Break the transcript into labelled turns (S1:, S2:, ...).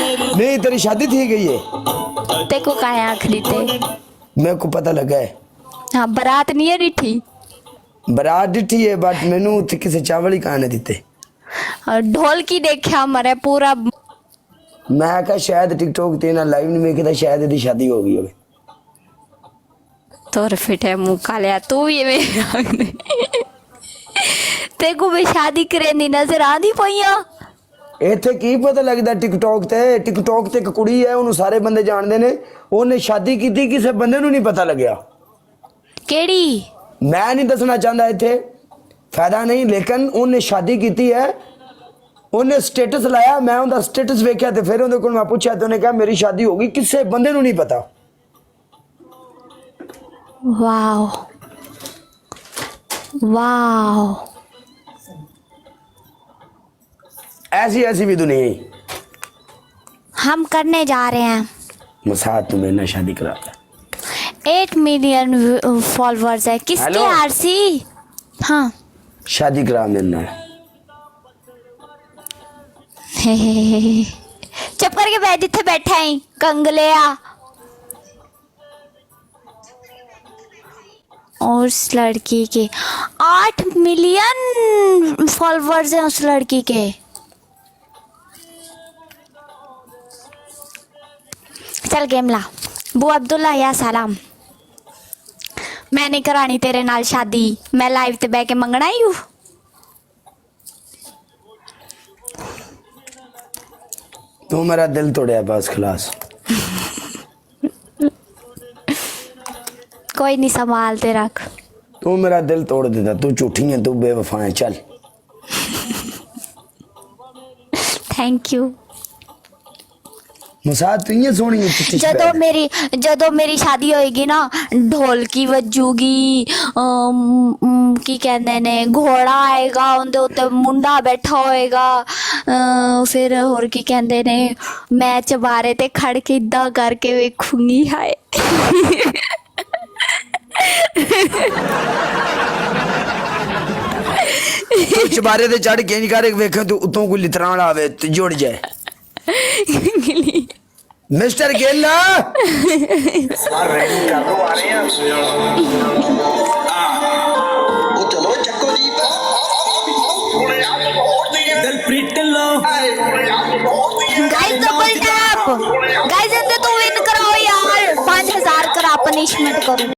S1: मेरी।
S2: नहीं तेरी शादी थी गई है।
S1: ते को कहा है आखिरी ते?
S2: मेरे को पता लगा है।
S1: हाँ बारात नहीं है डिठी।
S2: बरात डिठी है बट मैनू उत्थे किसे चावल ही खाने दिते।
S1: ढोल की देखा मरे पूरा।
S2: मैं कहा शायद टिकटॉक ते ना लाइव नहीं देखा शायद इसकी शादी हो गई होगी।
S1: तोर फिटे मुंह कालिया तू ये मेरे ते को भी शादी करे नी नजर आंदी पईया।
S2: इत्थे की पता लगदा टिकटॉक ते एक कुड़ी है उन्हें सारे बंदे जानते ने उन्हें शादी की थी किसी बंदे नूं नहीं पता लग्या।
S1: केड़ी?
S2: मैं नहीं दसना चाहता इत्थे फायदा नहीं लेकिन उन्हें शादी की है उन्हें स्टेटस लाया मैं उनका स्टेटस वेख्या ते फिर उन्हें को मैं पूछा तो उन्हें कहा मेरी शादी होगी किसी बंदे नूं नहीं पता।
S1: वाओ वाओ
S2: ऐसी ऐसी भी दुनिया ही।
S1: हम करने जा रहे हैं।
S2: मसाद तुम्हें ना शादी कराता
S1: 8 मिलियन फॉलोअर्स है किसके?
S2: हेलो?
S1: आरसी। हाँ
S2: शादी करा मेरे
S1: चुप करके बैठ जिथे बैठा है कंगलिया। और उस लड़की के 8 मिलियन फॉलोअर्स हैं उस लड़की के। चल गेम ला बू अब्दुल्ला या सलाम। मैं नहीं करानी तेरे नाल शादी मैं लाइव ते बह के मंगना ही हूँ।
S2: तू मेरा दिल तोड़िया बस खलास।
S1: कोई नहीं संभालते रख।
S2: तू मेरा दिल तोड़ देता तू झूठी है तू बेवफा है चल।
S1: Thank you.
S2: मसाद तू ये सोनी है चिट्टी
S1: जदों मेरी शादी होएगी ना ढोलकी वजूगी की कहते ने घोड़ा आएगा उनके उत्ते मुंडा बैठा होएगा फिर होर की कहते ने मैं चबारे ते खड़ के इदा करके वेखूंगी हाय।
S2: तू चबारे ते चढ़ के नहीं करे वेखे तू उतों कोई लितरान आवे ते जुड़ जाए। मिस्टर गेला
S1: गाइस तो विन कराओ यार 5000 करा पनिशमेंट करो।